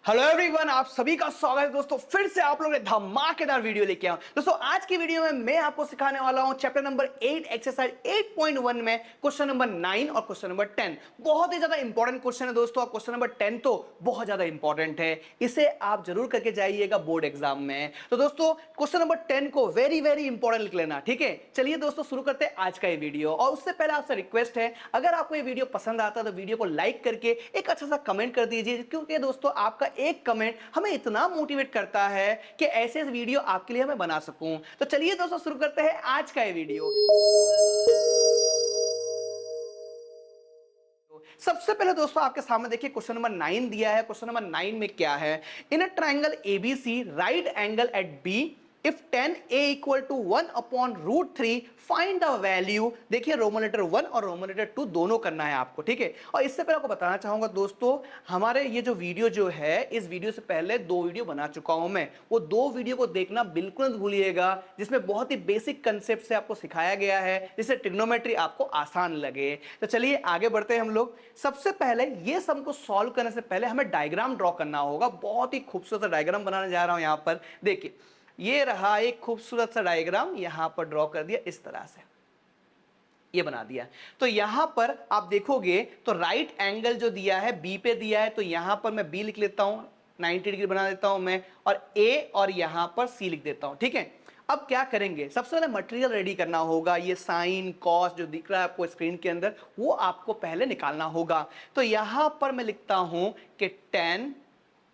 Hello everyone, आप सभी का स्वागत है दोस्तों। फिर से आप लोगों ने धमाकेदार वीडियो लेके आया हूं। दोस्तों आज की वीडियो में मैं आपको सिखाने वाला हूं चैप्टर नंबर 8 एक्सरसाइज 8.1 में क्वेश्चन नंबर 9 और क्वेश्चन नंबर 10। बहुत ही ज्यादा इंपॉर्टेंट क्वेश्चन है दोस्तों, और क्वेश्चन नंबर 10 तो बहुत ज्यादा इंपॉर्टेंट है। इसे आप जरूर करके जाइएगा बोर्ड एग्जाम में। तो दोस्तों क्वेश्चन नंबर 10 को वेरी वेरी इंपॉर्टेंट लिख लेना, ठीक है। चलिए दोस्तों शुरू करते हैं आज का ये वीडियो। और उससे पहले आपसे रिक्वेस्ट है, अगर आपको ये वीडियो पसंद आता है तो वीडियो को लाइक करके एक अच्छा सा कमेंट कर दीजिए, क्योंकि दोस्तों आपका एक कमेंट हमें इतना मोटिवेट करता है कि ऐसे वीडियो आपके लिए मैं बना सकूं। तो चलिए दोस्तों शुरू करते हैं आज का ये वीडियो। सबसे पहले दोस्तों आपके सामने देखिए क्वेश्चन नंबर 9 दिया है। क्वेश्चन नंबर 9 में क्या है? In a triangle ABC right angle at B if tan a equal to 1/√3 find the value. देखिए रोमन लेटर 1 और रोमन लेटर 2 दोनों करना है आपको, ठीक है। और इससे पहले आपको बताना चाहूंगा दोस्तों, हमारे ये जो वीडियो जो है, इस वीडियो से पहले 2 वीडियो बना चुका हूं मैं। वो 2 वीडियो को देखना बिल्कुल मत भूलिएगा, जिसमें बहुत ही बेसिक कंसेप्ट से आपको सिखाया गया है, जिससे ट्रिग्नोमेट्री आपको आसान लगे। तो चलिए आगे बढ़ते हैं हम लोग। सबसे पहले ये सम को सॉल्व करने से पहले हमें डायग्राम ड्रॉ करना होगा। बहुत ही खूबसूरत सा डायग्राम बनाने जा रहा हूं यहां पर। देखिए ये रहा एक खूबसूरत सा डायग्राम, यहां पर ड्रॉ कर दिया इस तरह से, ये बना दिया। तो यहां पर आप देखोगे तो राइट एंगल जो दिया है बी पे दिया है, तो यहां पर मैं बी लिख लेता हूं, 90 डिग्री बना देता हूं मैं, और ए और यहां पर सी लिख देता हूं, ठीक है। अब क्या करेंगे? सबसे पहले मटेरियल रेडी करना होगा। ये साइन कॉस जो दिख रहा है आपको स्क्रीन के अंदर, वो आपको पहले निकालना होगा। तो यहां पर मैं लिखता हूं कि tan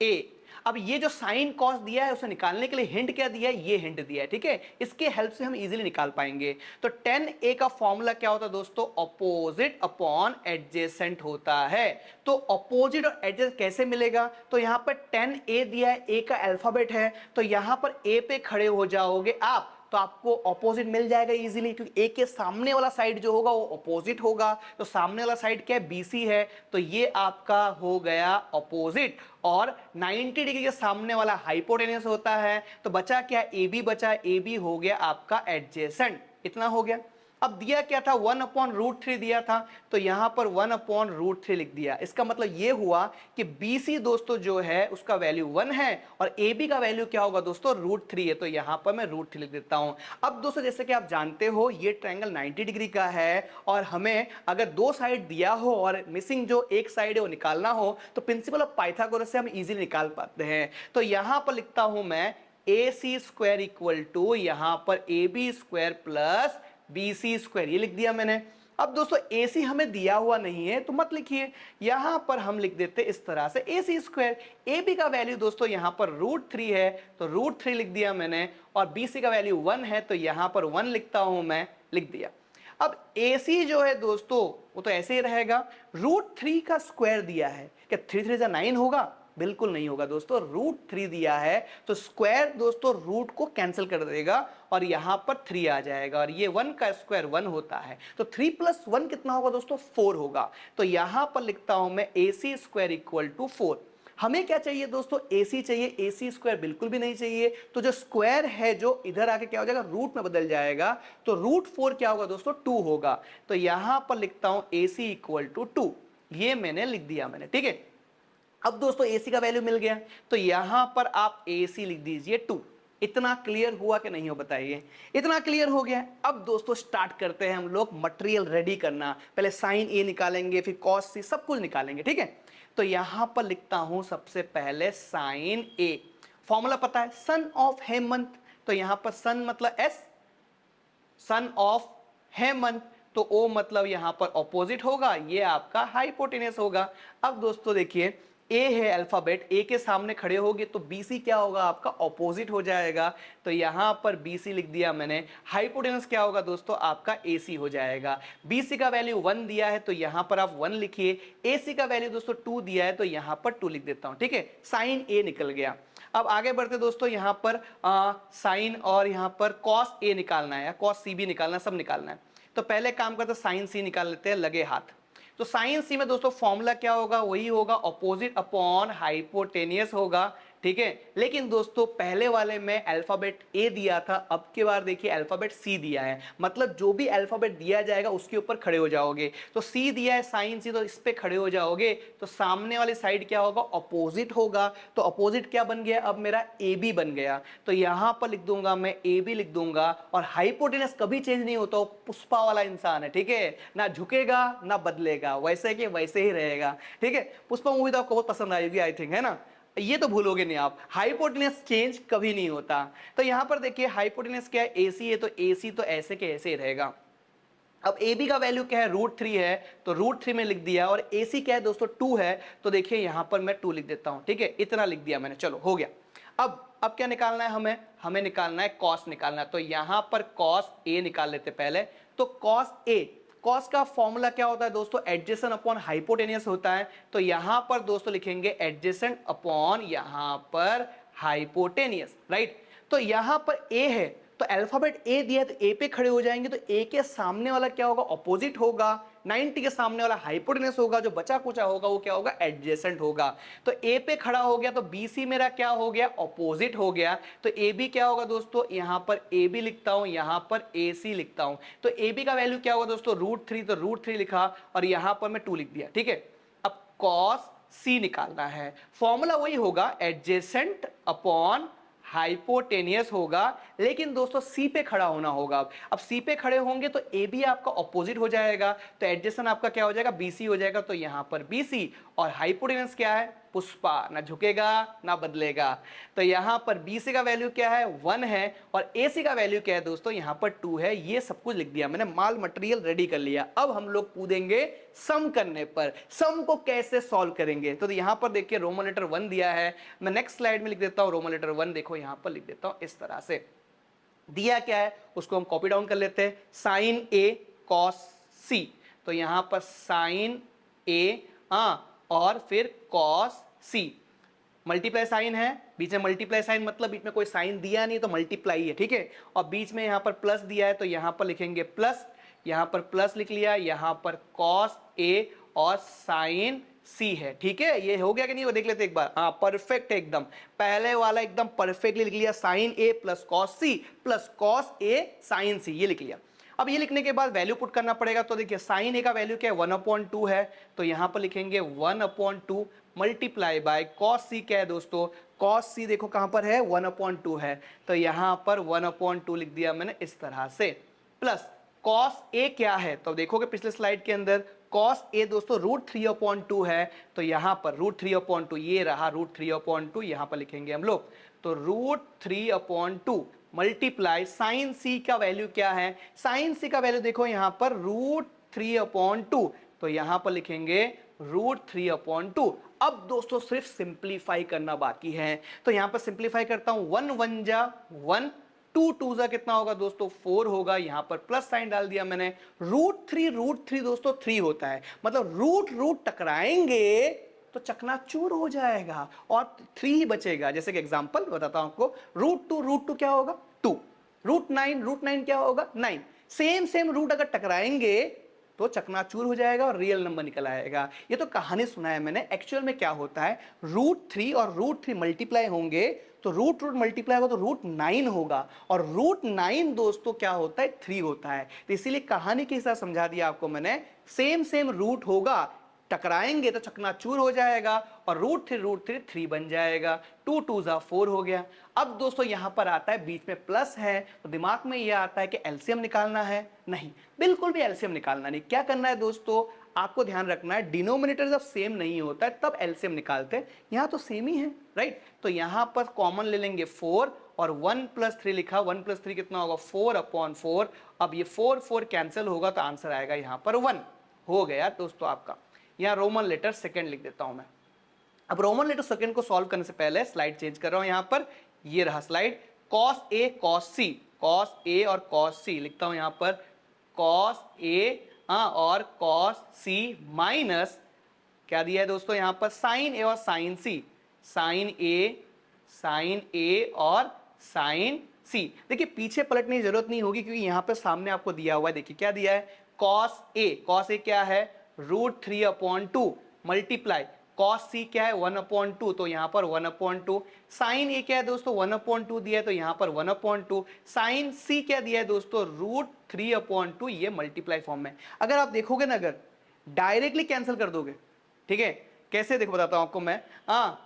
ए। अब ये जो साइन कॉस दिया है उसे निकालने के लिए हिंट क्या दिया है? ये हिंट दिया है, ठीक है। इसके हेल्प से हम इजीली निकाल पाएंगे। तो tan a का फॉर्मूला क्या होता है दोस्तों? अपोजिट अपॉन एडजेसेंट होता है। तो अपोजिट और एडजेसेंट कैसे मिलेगा? तो यहां पर tan a दिया है, a का अल्फाबेट है, तो यहां पर a पे खड़े हो जाओगे आप, तो आपको ऑपोजिट मिल जाएगा इजीली, क्योंकि ए के सामने वाला साइड जो होगा वो ऑपोजिट होगा। तो सामने वाला साइड क्या है? बीसी है, तो ये आपका हो गया ऑपोजिट। और 90 डिग्री के सामने वाला हाइपोटेन्यूस होता है, तो बचा क्या? ए बी बचा, ए बी हो गया आपका एडजेसेंट। इतना हो गया। अब दिया क्या था? 1/√3 दिया था, तो यहां पर 1/√3 लिख दिया। इसका मतलब यह हुआ कि BC दोस्तों जो है उसका वैल्यू 1 है, और AB का वैल्यू क्या होगा दोस्तों? √3 है, तो यहां पर मैं √3 लिख देता हूं। अब दोस्तों जैसे कि आप जानते हो ये ट्रायंगल 90 डिग्री का है, और हमें अगर 2 साइड दिया हो और मिसिंग जो एक साइड है वो निकालना हो, तो प्रिंसिपल ऑफ पाइथागोरस से हम इजीली निकाल पाते हैं। तो यहां पर लिखता हूं मैं AC² इक्वल टू यहां पर AB² प्लस BC², ये लिख दिया मैंने। अब दोस्तों AC हमें दिया हुआ नहीं है तो मत लिखिए, यहां पर हम लिख देते इस तरह से AC²। AB का वैल्यू दोस्तों यहां पर √3 है, तो √3 लिख दिया मैंने, और BC का वैल्यू 1 है, तो यहां पर 1 लिखता हूं मैं, लिख दिया। अब AC जो है दोस्तों वो तो ऐसे ही रहेगा। √3 का स्क्वायर दिया है, क्या 3 3 9 होगा? बिल्कुल नहीं होगा दोस्तों। √3 दिया है तो स्क्वायर दोस्तों रूट को कैंसिल कर देगा, और यहां पर 3 आ जाएगा, और ये 1 का स्क्वायर 1 होता है, तो 3 + 1 कितना होगा दोस्तों? 4 होगा। तो यहां पर लिखता हूं मैं AC² इक्वल टू 4। हमें क्या चाहिए दोस्तों? AC चाहिए, AC² बिल्कुल भी नहीं चाहिए। तो जो स्क्वायर है जो इधर आके क्या हो जाएगा? रूट में बदल जाएगा, तो √4 क्या होगा दोस्तों? 2 होगा। तो यहां पर लिखता हूं AC इक्वल टू 2, ये मैंने लिख दिया मैंने, ठीक है। अब दोस्तों AC का वैल्यू मिल गया, तो यहां पर आप AC लिख दीजिए 2। इतना क्लियर हुआ कि नहीं हो बताइए? इतना क्लियर हो गया। अब दोस्तों स्टार्ट करते हैं हम लोग मटेरियल रेडी करना। पहले साइन A निकालेंगे, फिर कॉस C, सब कुछ निकालेंगे, ठीक है। तो यहां पर लिखता हूं सबसे पहले साइन A। फॉर्मूला पता है, सन ऑफ हेमंत, तो यहां पर सन मतलब S, सन ऑफ हेमंत, तो ओ मतलब यहां पर ऑपोजिट होगा, ये आपका हाइपोटेनस होगा। अब दोस्तों देखिए ए है अल्फाबेट, ए के सामने खड़े होगे तो BC क्या होगा? आपका ऑपोजिट हो जाएगा, तो यहां पर BC लिख दिया मैंने। हाइपोटेनस क्या होगा दोस्तों? आपका AC हो जाएगा। BC का वैल्यू 1 दिया है, तो यहां पर आप 1 लिखिए। AC का वैल्यू दोस्तों 2 दिया है, तो यहां पर 2 लिख देता हूं, ठीक है। साइन A निकल गया। अब आगे बढ़ते दोस्तों, यहां पर साइन और यहां पर कॉस A निकालना है या कॉस C भी निकालना है, सब निकालना है। तो पहले काम करते साइन C निकाल लेते हैं, लगे हाथ। तो साइन C में दोस्तों फॉर्मूला क्या होगा? वही होगा अपोजिट अपॉन हाइपोटेनियस होगा, ठीक है। लेकिन दोस्तों पहले वाले में अल्फाबेट ए दिया था, अब की बार देखिए अल्फाबेट सी दिया है, मतलब जो भी अल्फाबेट दिया जाएगा उसके ऊपर खड़े हो जाओगे। तो सी दिया है साइन सी, तो इस पे खड़े हो जाओगे, तो सामने वाली साइड क्या होगा, अपोजिट होगा। तो अपोजिट क्या बन गया, अब मेरा ए बी बन गया। तो यहां पर लिख दूंगा मैं ए बी लिख दूंगा। और हाइपोटेनस कभी चेंज नहीं होता, वो पुष्पा वाला इंसान है, ठीक है, ना झुकेगा ना बदलेगा, वैसे के वैसे ही रहेगा, ठीक है। पुष्पा मूवी तो आपको बहुत पसंद आएगी आई थिंक, है ना, ये तो भूलोगे नहीं आप, हाइपोटेनस चेंज कभी नहीं होता। तो यहां पर देखिए हाइपोटेनस क्या है, एसी है, तो एसी तो ऐसे के ऐसे ही रहेगा। अब ए बी का वैल्यू क्या है, √3 है, तो √3 में लिख दिया। और ए सी क्या है दोस्तों, 2 है, तो देखिए यहां पर मैं 2 लिख देता हूं, ठीक है, इतना लिख दिया मैंने, चलो हो गया। अब क्या निकालना है हमें, हमें निकालना है कॉस निकालना है। तो यहां पर कॉस ए निकाल लेते पहले। तो कॉस ए, कॉस का फॉर्मूला क्या होता है दोस्तों, एडजेसेंट अपॉन हाइपोटेनियस होता है। तो यहां पर दोस्तों लिखेंगे एडजेसेंट अपॉन यहां पर हाइपोटेनियस, राइट। तो यहां पर ए है, तो अल्फाबेट ए दिया है, तो ए पे खड़े हो जाएंगे, तो ए के सामने वाला क्या होगा, ऑपोजिट होगा। 90 के सामने वाला हाइपोटेनस होगा, जो बचा कुचा होगा वो क्या होगा, एडजेसेंट होगा। तो ए पे खड़ा हो गया, तो बीसी मेरा क्या हो गया, ऑपोजिट हो गया। तो ए बी क्या होगा दोस्तों, यहां पर ए बी लिखता हूं, यहां पर ए सी लिखता हूं। तो ए बी का वैल्यू क्या होगा दोस्तों, √3, तो √3 लिखा और यहां पर मैं 2 लिख दिया, ठीक है। अब कॉस सी निकालना है, फॉर्मूला वही होगा एडजेसेंट अपॉन हाइपोटेनियस होगा, लेकिन दोस्तों सी पे खड़ा होना होगा। अब सी पे खड़े होंगे तो ए बी आपका ऑपोजिट हो जाएगा, तो एडजेसेंट आपका क्या हो जाएगा, बीसी हो जाएगा। तो यहां पर बीसी, और हाइपोटेनस क्या है, पुष्पा, ना झुकेगा ना बदलेगा। तो यहां पर बीसी का वैल्यू क्या है, 1 है, और एसी का वैल्यू क्या है दोस्तों, यहां पर 2 है। ये सब कुछ लिख दिया मैंने, माल मटेरियल रेडी कर लिया। अब हम लोग कूदेंगे सम करने पर। सम को कैसे सॉल्व करेंगे, तो यहां पर देखिए रोमन लेटर 1 दिया है, मैं नेक्स्ट स्लाइड में लिख देता हूं रोमन लेटर 1, देखो यहां पर लिख देता हूं इस तरह से। दिया क्या है उसको हम कॉपी डाउन कर लेते हैं, साइन ए कॉस सी। तो यहां पर साइन ए और फिर कॉस सी, मल्टीप्लाई साइन है, बीच में मल्टीप्लाई साइन मतलब बीच में कोई साइन दिया नहीं तो मल्टीप्लाई है, ठीक है। और बीच में यहां पर प्लस दिया है, तो यहां पर लिखेंगे प्लस, यहां पर प्लस लिख लिया, यहां पर कॉस ए और साइन सी है, ठीक है। ये हो गया कि नहीं, वो देख लेते एक बार, हाँ परफेक्ट है एकदम, पहले वाला एकदम परफेक्टली लिख लिया, sine A plus cos C plus cos A sine C, ये लिख लिया। अब ये लिखने के बाद वैल्यू पुट करना पड़ेगा। तो देखिए साइन ए का वैल्यू क्या है, 1/2 है, तो यहां पर लिखेंगे 1/2 मल्टीप्लाई बाय कॉस सी, क्या है दोस्तों, कॉस सी देखो कहां पर है, 1/2 है, तो यहां पर 1/2 लिख दिया मैंने इस तरह से। प्लस कॉस ए क्या है, तो देखोगे पिछले स्लाइड के अंदर कॉस ए दोस्तों √3/2 है, तो यहां पर √3/2 ये रहा, √3/2 यहां पर लिखेंगे हम लोग। तो √3/2 मल्टीप्लाई साइन सी का वैल्यू क्या है, साइन सी का वैल्यू देखो यहां पर √3/2, तो यहां पर लिखेंगे √3/2। अब दोस्तों सिर्फ सिंप्लीफाई करना बाकी है, तो यहां पर सिंप्लीफाई करता हूं, 1 1 जा 1, 2 2 जा कितना होगा दोस्तों, 4 होगा। यहां पर प्लस साइन डाल दिया मैंने। √3 दोस्तों 3 होता है, मतलब रूट रूट टकराएंगे तो चकनाचूर हो जाएगा और 3 ही बचेगा। जैसे कि एग्जांपल बताता हूं आपको, √2 क्या होगा, 2, √9 क्या होगा, 9। सेम रूट अगर टकराएंगे तो चकनाचूर हो जाएगा और रियल नंबर निकल आएगा। ये तो कहानी सुना है मैंने, एक्चुअल में क्या होता है, √3 और √3 मल्टीप्लाई होंगे तो रूट रूट मल्टीप्लाई होगा तो √9 होगा, और √9 दोस्तों क्या होता है, 3 होता है। तो इसीलिए कहानी के हिसाब समझा दिया आपको मैंने, सेम रूट होगा, टकराएंगे तो चकनाचूर हो जाएगा और √3 3 बन जाएगा, 2 2 जा 4 हो गया। अब दोस्तों यहां पर आता है बीच में प्लस है, तो दिमाग में यह आता है कि एलसीएम निकालना है, नहीं बिल्कुल भी एलसीएम निकालना नहीं। क्या करना है दोस्तों, आपको ध्यान रखना है, डिनोमिनेटर जब सेम नहीं होता है तब एलसीएम निकालते हैं, यहां तो सेम ही है, राइट। तो यहां पर कॉमन ले लेंगे 4 और 1 + 3 लिखा, 1 + 3 कितना होगा, 4/4। अब ये 4 4 कैंसिल होगा तो आंसर आएगा यहां पर 1, हो गया दोस्तों आपका। यहां रोमन लेटर सेकंड लिख देता हूं मैं। अब रोमन लेटर सेकंड को सॉल्व करने से पहले स्लाइड चेंज कर रहा हूं, यहां पर ये रहा slide, cos A cos C, cos A और cos C लिखता हूं यहां पर, cos A और cos C माइनस क्या दिया है दोस्तों यहां पर, sin A और sin C, sin A और sin C। देखिए पीछे पलटने की जरूरत नहीं होगी क्योंकि यहां पर सामने आपको दिया हुआ है, देखिए क्या दिया है, cos A क्या है, √3/2 मल्टीप्लाई कॉस सी क्या है 1/2, तो यहाँ पर 1/2, साइन ए क्या है दोस्तों 1/2 दिया है तो यहाँ पर 1/2, साइन सी क्या दिया है दोस्तों √3/2, ये मल्टीप्लाई फॉर्म में। अगर आप देखोगे ना, अगर डायरेक्टली कैंसिल कर दोगे, ठीक है, कैसे देखो बताता हूं आपको मैं, हाँ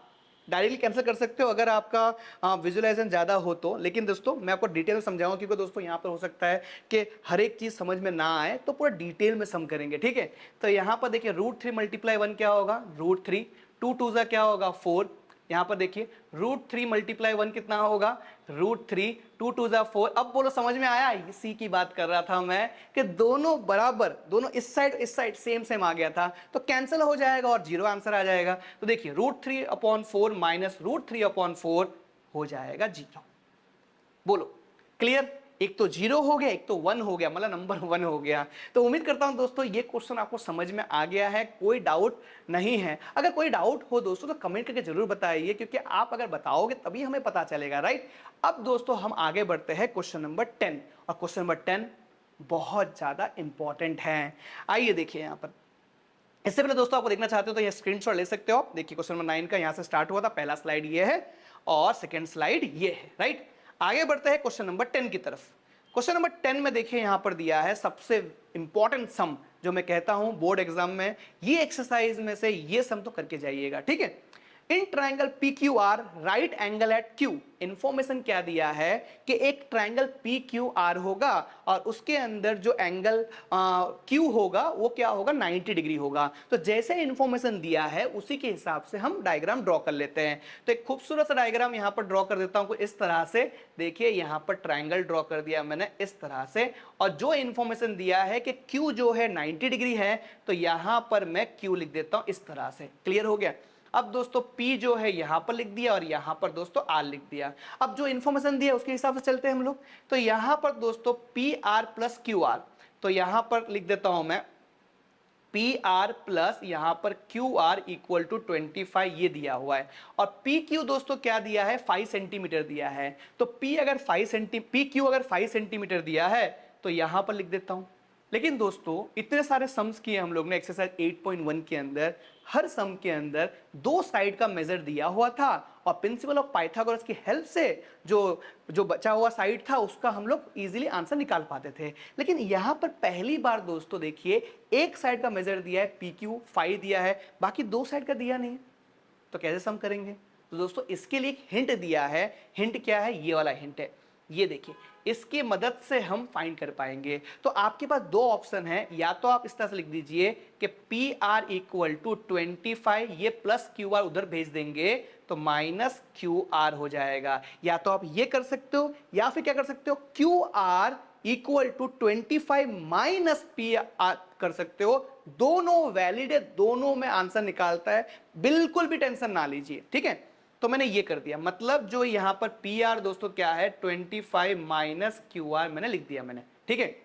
डायरेक्टली कैंसिल कर सकते हो अगर आपका विजुअलाइजेशन ज़्यादा हो तो, लेकिन दोस्तों मैं आपको डिटेल में समझाऊंगा क्योंकि दोस्तों यहाँ पर हो सकता है कि हर एक चीज़ समझ में ना आए, तो पूरा डिटेल में सम करेंगे, ठीक है। तो यहाँ पर देखिए √3 × 1 क्या होगा √3, 2 2 ज़ा क्या होगा 4, यहाँ पर देखिए √3 × 1 कितना होगा √3, 2 2 ज़ा 4। अब बोलो समझ में आया, इसी की बात कर रहा था मैं कि दोनों बराबर, दोनों इस साइड सेम सेम आ गया था तो कैंसिल हो जाएगा और जीरो आंसर आ जाएगा। तो देखिए √3/4 माइनस √3/4 हो जाएगा जीरो। बोलो क्लियर, एक तो जीरो हो गया, एक तो वन हो गया, मतलब नंबर वन हो गया। तो उम्मीद करता हूं दोस्तों ये क्वेश्चन आपको समझ में आ गया है, कोई डाउट नहीं है। अगर कोई डाउट हो दोस्तों तो कमेंट करके जरूर बताइए, क्योंकि आप अगर बताओगे तभी हमें पता चलेगा, राइट। अब दोस्तों हम आगे बढ़ते हैं क्वेश्चन नंबर 10, और क्वेश्चन नंबर 10 बहुत ज्यादा इंपॉर्टेंट है। आइए देखिए यहाँ पर, इससे पहले दोस्तों आपको देखना चाहते हो तो ये स्क्रीनशॉट ले सकते हो आप। देखिए क्वेश्चन नंबर 9 का यहाँ से स्टार्ट हुआ था, पहला स्लाइड ये है और सेकंड स्लाइड ये है, राइट। आगे बढ़ते हैं क्वेश्चन नंबर 10 की तरफ। क्वेश्चन नंबर 10 में देखिए यहाँ पर दिया है सबसे इंपॉर्टेंट सम, जो मैं कहता हूं बोर्ड एग्जाम में ये एक्सरसाइज में से ये सम तो करके जाइएगा, ठीक है। In triangle P Q R right angle at Q, information क्या दिया है कि एक ट्राइंगल पी क्यू आर होगा और उसके अंदर जो एंगल क्यू होगा वो क्या होगा 90 डिग्री होगा। तो जैसे इंफॉर्मेशन दिया है उसी के हिसाब से हम डायग्राम ड्रॉ कर लेते हैं। तो एक खूबसूरत सा डायग्राम यहाँ पर ड्रॉ कर देता हूं इस तरह से। देखिए यहाँ पर ट्राइंगल ड्रॉ कर दिया मैंने इस तरह से, और जो इंफॉर्मेशन दिया है कि क्यू जो है 90 डिग्री है, तो यहाँ पर मैं क्यू लिख देता हूं इस तरह से। क्लियर हो गया। अब दोस्तों P जो है यहां पर लिख दिया और यहां पर दोस्तों R लिख दिया। अब जो इन्फॉर्मेशन दिया उसके हिसाब से चलते हैं हम लोग। तो यहां पर दोस्तों PR प्लस QR, तो यहां पर लिख देता हूं मैं PR प्लस यहां पर QR इक्वल टू 25 ये दिया हुआ है, और PQ दोस्तों क्या दिया है 5 सेंटीमीटर दिया है। तो PQ अगर 5 सेंटीमीटर दिया है तो यहां पर लिख देता हूं। लेकिन दोस्तों इतने सारे सम्स किए हम लोग ने एक्सरसाइज 8.1 के अंदर, हर सम के अंदर दो साइड का मेजर दिया हुआ था और प्रिंसिपल ऑफ पाइथागोरस की हेल्प से जो बचा हुआ साइड था उसका हम लोग इजीली आंसर निकाल पाते थे। लेकिन यहां पर पहली बार दोस्तों देखिए एक साइड का मेजर दिया है PQ 5 दिया है, बाकी दो साइड का दिया नहीं है, तो कैसे सम करेंगे। तो दोस्तों इसके लिए एक हिंट दिया है। हिंट क्या है, ये वाला हिंट है, ये देखिए, इसकी मदद से हम फाइंड कर पाएंगे। तो आपके पास दो ऑप्शन है, या तो आप इस तरह से लिख दीजिए कि PR इक्वल टू 25, ये प्लस QR उधर भेज देंगे तो माइनस QR हो जाएगा। या तो आप ये कर सकते हो, या फिर क्या कर सकते हो QR equal to 25 minus PR कर सकते हो। दोनों वैलिड है, दोनों में आंसर निकालता है, बिल्कुल भी टेंशन ना लीजिए, ठीक है। तो मैंने ये कर दिया, मतलब जो यहां पर PR दोस्तों क्या है 25 माइनस QR मैंने लिख दिया मैंने, ठीक है।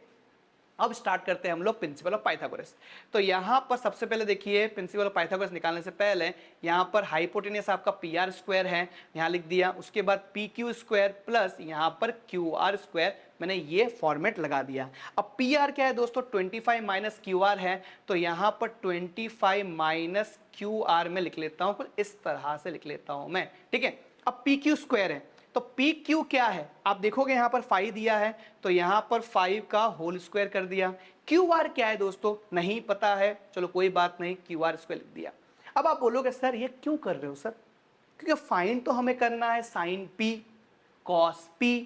अब स्टार्ट करते हैं हम लोग प्रिंसिपल ऑफ पाइथागोरस। तो यहां पर सबसे पहले देखिए प्रिंसिपल ऑफ पाइथागोरस निकालने से पहले यहां पर हाइपोटेनस आपका PR स्क्वायर है, यहां लिख दिया। उसके बाद PQ स्क्वायर प्लस यहां पर QR स्क्वायर, मैंने ये फॉर्मेट लगा दिया। अब PR क्या है दोस्तों 25 माइनस QR है, तो यहां पर 25 माइनस QR में लिख लेता हूं, कुछ इस तरह से लिख लेता हूं मैं, ठीक है। अब PQ स्क्वायर है, तो PQ क्या है आप देखोगे यहां पर 5 दिया है, तो यहां पर 5 का होल स्क्वायर कर दिया। QR क्या है दोस्तों नहीं पता है, चलो कोई बात नहीं, QR स्क्वायर लिख दिया। अब आप बोलोगे सर ये क्यों कर रहे हो सर, क्योंकि फाइंड तो हमें करना है साइन P, कॉस P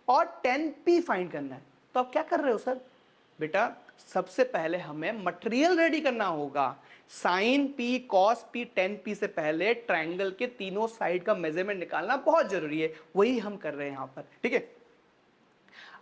और tan P फाइंड करना है। तो आप क्या कर रहे हो सर, बेटा सबसे पहले हमें मटेरियल रेडी करना होगा। Sine P, cos P, tan P से पहले ट्रायंगल के तीनों साइड का मेजरमेंट निकालना बहुत जरूरी है, वही हम कर रहे हैं यहां पर, ठीक है।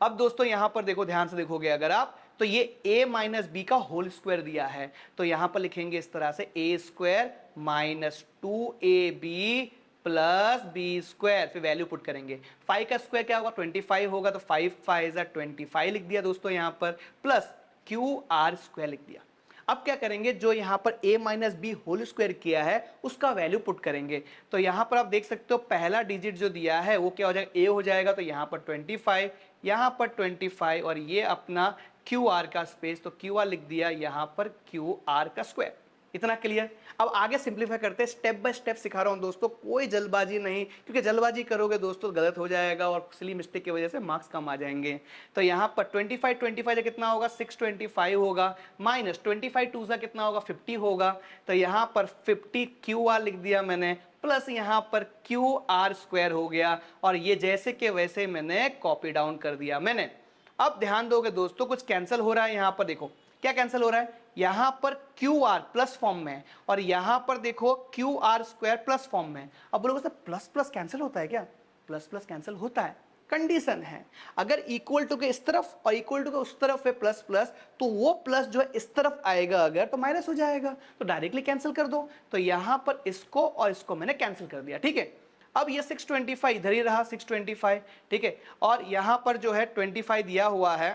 अब दोस्तों यहां पर देखो, ध्यान से देखोगे अगर आप, तो ये a माइनस बी का होल स्क्वायर दिया है, तो यहां पर लिखेंगे इस तरह से a square minus 2ab plus b square, फिर वैल्यू पुट करेंगे। 5 का स्क्वायर क्या होगा 25 होगा, तो 5 5 25 लिख दिया दोस्तों यहां पर, प्लस QR स्क्वायर लिख दिया। अब क्या करेंगे, जो यहां पर a minus b whole square किया है उसका वैल्यू पुट करेंगे। तो यहां पर आप देख सकते हो पहला डिजिट जो दिया है वो क्या हो जाएगा a हो जाएगा, तो यहां पर 25, यहां पर 25 और ये अपना QR का स्पेस, तो QR लिख दिया यहां पर QR का स्क्वायर। इतना क्लियर। अब आगे सिंप्लीफाई करते हैं, स्टेप बाय स्टेप सिखा रहा हूं दोस्तों, कोई जल्दबाजी नहीं, क्योंकि जल्दबाजी करोगे दोस्तों गलत हो जाएगा और सिली मिस्टेक की वजह से मार्क्स कम आ जाएंगे। तो यहाँ पर 25 से कितना होगा 625 होगा, माइनस 25 टू सा कितना होगा 50 होगा। तो यहाँ पर 50 QR लिख दिया मैंने, प्लस यहाँ पर QR स्क्वायर हो गया, और ये जैसे के वैसे मैंने कॉपी डाउन कर दिया मैंने। अब ध्यान दोगे दोस्तों कुछ कैंसिल हो रहा है, यहाँ पर देखो क्या कैंसिल हो रहा है, यहां पर QR प्लस फॉर्म में है और यहां पर देखो QR स्क्वायर प्लस फॉर्म में है। अब बोलोगे सर प्लस प्लस कैंसिल होता है क्या? प्लस प्लस कैंसिल होता है, कंडीशन है अगर इक्वल टू के इस तरफ और इक्वल टू के उस तरफ है प्लस प्लस, तो वो प्लस जो है इस तरफ आएगा अगर, तो माइनस हो जाएगा, तो डायरेक्टली कैंसिल कर दो। तो यहां पर इसको और इसको मैंने कैंसिल कर दिया, ठीक है। अब ये 625 इधर ही रहा 625, ठीक है, और यहां पर जो है 25 दिया हुआ है,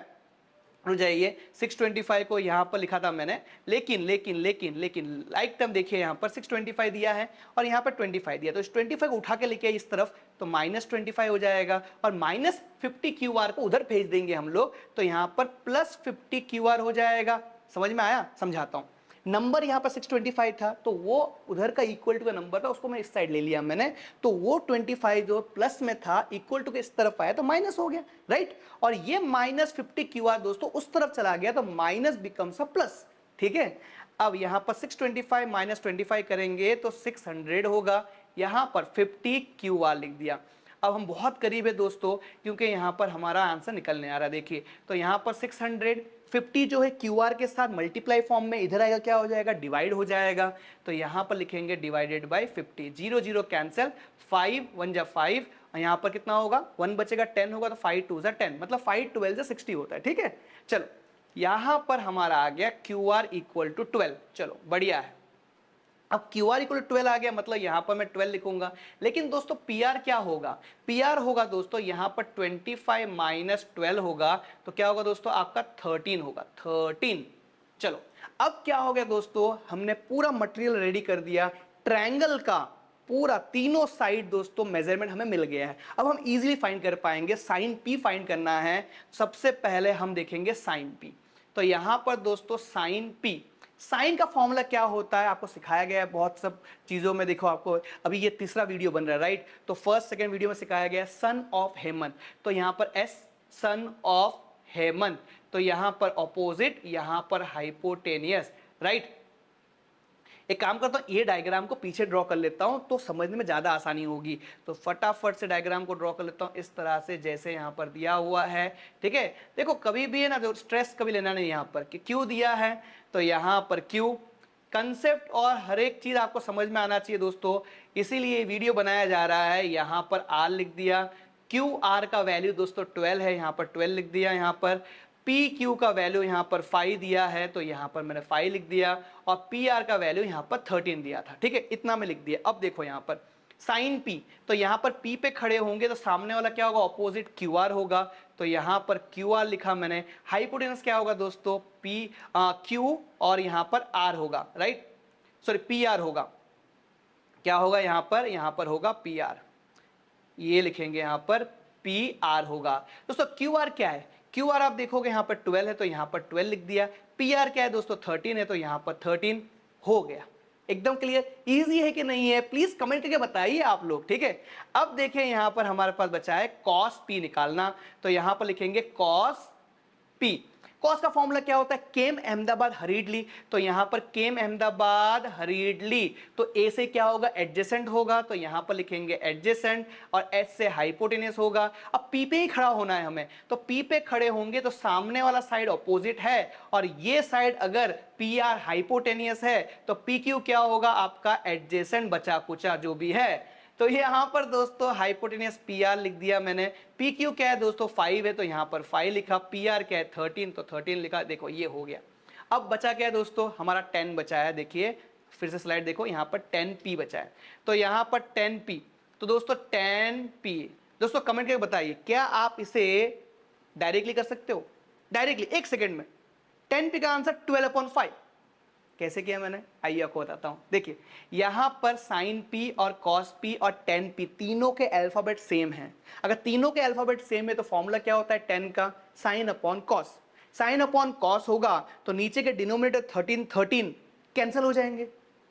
रुक जाइए, 625 को यहाँ पर लिखा था मैंने, लेकिन लेकिन लेकिन लेकिन लाइक टर्म देखिए, यहाँ पर 625 दिया है और यहाँ पर 25 दिया, तो इस 25 को उठा के लेके इस तरफ, तो -25 हो जाएगा, और -50 QR को उधर भेज देंगे हम लोग, तो यहाँ पर +50 QR हो जाएगा। समझ में आया? समझाता हूँ। नंबर यहाँ पर 625 था, तो वो उधर का इक्वल टू का नंबर था, उसको मैं इस साइड ले लिया मैंने, तो वो 25 जो प्लस में था इक्वल टू के इस तरफ आया तो माइनस हो गया, राइट। और ये -50 QR दोस्तों उस तरफ चला गया, तो माइनस बिकम्स अ प्लस, ठीक है। अब यहाँ पर 625 -25 करेंगे तो 600 होगा, यहाँ पर 50 QR लिख दिया। अब हम बहुत करीब है दोस्तों, क्योंकि यहाँ पर हमारा आंसर निकलने आ रहा है, देखिए, तो यहाँ पर 650 जो है QR के साथ मल्टीप्लाई फॉर्म में इधर आएगा, क्या हो जाएगा, डिवाइड हो जाएगा, तो यहाँ पर लिखेंगे डिवाइडेड बाय 50, 0 0 कैंसिल, 5 1 जा 5, यहाँ पर कितना होगा 1 बचेगा, 10 होगा, तो 5 2 जा 10, मतलब 5 12 जा 60 होता है, ठीक है। चलो यहाँ पर हमारा आ गया QR इक्वल टू 12, चलो बढ़िया है। अब QR इक्वल 12 आ गया, मतलब यहां पर मैं 12 लिखूंगा, लेकिन दोस्तों PR क्या होगा, PR होगा दोस्तों यहां पर 25 माइनस 12 होगा, तो क्या होगा दोस्तों आपका 13 होगा, 13। चलो अब क्या हो गया दोस्तों, हमने पूरा मटेरियल रेडी कर दिया, ट्रायंगल का पूरा तीनों साइड दोस्तों मेजरमेंट हमें मिल गया है। अब हम इजीली फाइंड कर पाएंगे, साइन P फाइंड करना है। सबसे पहले हम देखेंगे साइन P, तो यहां पर दोस्तों साइन P, साइन का फॉर्मूला क्या होता है आपको सिखाया गया है बहुत सब चीजों में, देखो आपको अभी ये तीसरा वीडियो बन रहा है, राइट। तो फर्स्ट सेकंड वीडियो में सिखाया गया सन ऑफ हेमंत, तो यहां पर एस सन ऑफ हेमंत, तो यहां पर ऑपोजिट, यहां पर हाइपोटेनियस, राइट। एक काम करता हूं, ये डायग्राम को पीछे ड्रॉ कर लेता हूं तो समझने में ज्यादा आसानी होगी, तो फटाफट से डायग्राम को ड्रॉ कर लेता हूं इस तरह से जैसे यहां पर दिया हुआ है, ठीक है। देखो कभी भी है ना, जो स्ट्रेस कभी लेना नहीं यहां पर कि क्यों दिया है, तो यहां पर क्यों कंसेप्ट और हर एक चीज आपको समझ में आना चाहिए दोस्तों, इसीलिए वीडियो बनाया जा रहा है। यहां पर आर लिख दिया, क्यू आर का वैल्यू दोस्तों 12 है, यहां पर 12 लिख दिया, यहां पर पी क्यू का वैल्यू यहाँ पर 5 दिया है, तो यहाँ पर मैंने 5 लिख दिया, और पी आर का वैल्यू यहाँ पर 13 दिया था, ठीक है, इतना मैं लिख दिया। अब देखो यहाँ पर साइन पी, तो यहाँ पर पी पे खड़े होंगे तो सामने वाला क्या होगा, ऑपोजिट क्यू आर होगा, तो यहाँ पर क्यू आर लिखा मैंने। हाइपोटेनस क्या होगा दोस्तों, पी क्यू और यहाँ पर आर होगा, राइट, सॉरी पी आर होगा, क्या होगा यहाँ पर होगा पी आर, ये लिखेंगे यहाँ पर पी आर होगा। दोस्तों क्यू आर क्या है, क्यू आर आप देखोगे यहाँ पर 12 है, तो यहाँ पर 12 लिख दिया। पी आर क्या है दोस्तों 13 है, तो यहाँ पर 13 हो गया। एकदम क्लियर, इजी है कि नहीं है, प्लीज कमेंट करके बताइए आप लोग, ठीक है। अब देखें यहाँ पर हमारे पास बचा है कॉस पी निकालना, तो यहाँ पर लिखेंगे कॉस पी। कॉस का फॉर्मूला क्या होता है, केम अहमदाबाद हरीडली, तो यहां पर केम अहमदाबाद हरीडली, तो ए से क्या होगा एडजेसेंट होगा, तो यहां पर लिखेंगे एडजेसेंट, और एस से हाइपोटेनियस होगा। अब पी पे ही खड़ा होना है हमें, तो पी पे खड़े होंगे तो सामने वाला साइड ऑपोजिट है, और ये साइड अगर पी आर हाइपोटेनियस है तो पी क्यू क्या होगा आपका एडजेसेंट बचा कुचा जो भी है। तो यहां पर दोस्तों हाइपोटेनियस पी आर लिख दिया मैंने, पी क्यू क्या है दोस्तों 5 है, तो यहां पर 5 लिखा, पी आर क्या है 13, तो 13 लिखा, देखो ये हो गया। अब बचा क्या है दोस्तों, हमारा 10 बचा है, देखिए फिर से स्लाइड देखो, यहां पर 10p बचा है, तो यहां पर 10p, तो दोस्तों 10p, दोस्तों कमेंट करके बताइए क्या आप इसे डायरेक्टली कर सकते हो, डायरेक्टली एक सेकेंड में। 10p का आंसर 12/5 कैसे किया मैंने, आइए आपको बताता हूं। देखिए यहां पर साइन पी और कॉस पी और 10p तीनों के अल्फाबेट सेम हैं। अगर तीनों के अल्फाबेट सेम है तो फॉर्मूला क्या होता है 10 का, sine upon cos. Sine upon cos होगा तो नीचे के डिनोमिनेटर 13 13, कैंसिल हो जाएंगे,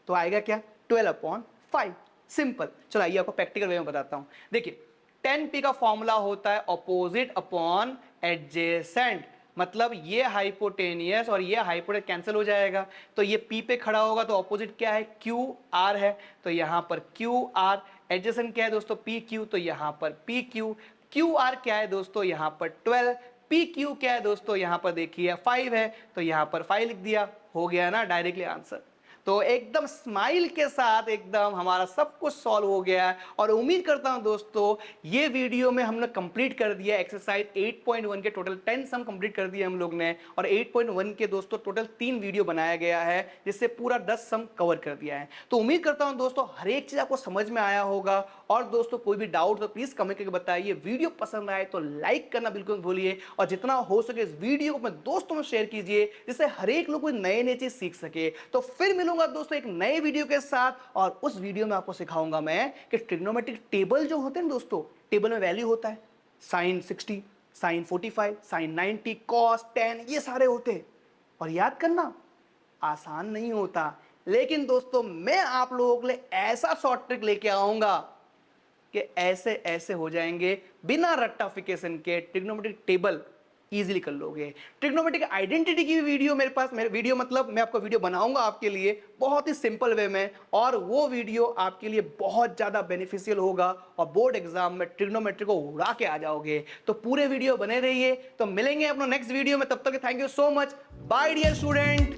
तो आएगा क्या 12/5। सिंपल। चलो आइए आपको प्रैक्टिकल वे में बताता हूं। देखिए 10p का फॉर्मूला होता है ऑपोजिट अपॉन एडजेसेंट, मतलब ये हाइपोटेनियस और ये हाइपोटेनियस कैंसिल हो जाएगा, तो ये p पे खड़ा होगा तो ऑपोजिट क्या है क्यू आर है, तो यहां पर क्यू आर। एडजेसेंट क्या है दोस्तों पी क्यू, तो यहां पर पी क्यू। क्यू आर क्या है दोस्तों यहां पर 12, पी क्यू क्या है दोस्तों यहां पर देखिए 5 है, तो यहां पर 5 लिख दिया, हो गया ना डायरेक्टली आंसर। तो एकदम स्माइल के साथ एकदम हमारा सब कुछ सॉल्व हो गया है, और उम्मीद करता हूं दोस्तों ये वीडियो में हमने कंप्लीट कर दिया एक्सरसाइज 8.1 के टोटल 10 सम कंप्लीट कर दिए हम लोग ने, और 8.1 के दोस्तों टोटल 3 वीडियो बनाया गया है जिससे पूरा 10 सम कवर कर दिया है। तो उम्मीद करता हूं दोस्तों हर एक चीज आपको समझ में आया होगा, और दोस्तों कोई भी डाउट तो प्लीज कमेंट करके बताइए। वीडियो पसंद आए तो लाइक करना बिल्कुल मत भूलिए, और जितना हो सके इस वीडियो को अपने दोस्तों में शेयर कीजिए जिससे हर एक लोग कोई नए नए चीज सीख सके। तो फिर मिलूंगा दोस्तों एक नए वीडियो के साथ, और उस वीडियो में आपको सिखाऊंगा मैं कि ट्रिग्नोमेट्रिक टेबल जो होते हैं दोस्तों, टेबल में वैल्यू होता है साइन 60, साइन 45, साइन 90, कॉस 10, ये सारे होते हैं, और याद करना आसान नहीं होता। लेकिन दोस्तों मैं आप लोगों के लिए ऐसा शॉर्ट ट्रिक लेके आऊंगा कि ऐसे ऐसे हो जाएंगे, बिना रट्टाफिकेशन के ट्रिग्नोमेट्रिक टेबल इजीली कर लोगे। ट्रिग्नोमेट्रिक आइडेंटिटी की भी वीडियो मेरे पास, मेरे वीडियो मतलब मैं आपको वीडियो बनाऊंगा आपके लिए बहुत ही सिंपल वे में, और वो वीडियो आपके लिए बहुत ज्यादा बेनिफिशियल होगा, और बोर्ड एग्जाम में ट्रिग्नोमेट्री को उड़ा के आ जाओगे। तो पूरे वीडियो बने रहिए, तो मिलेंगे अपना नेक्स्ट वीडियो में, तब तक thank you so much, bye dear student.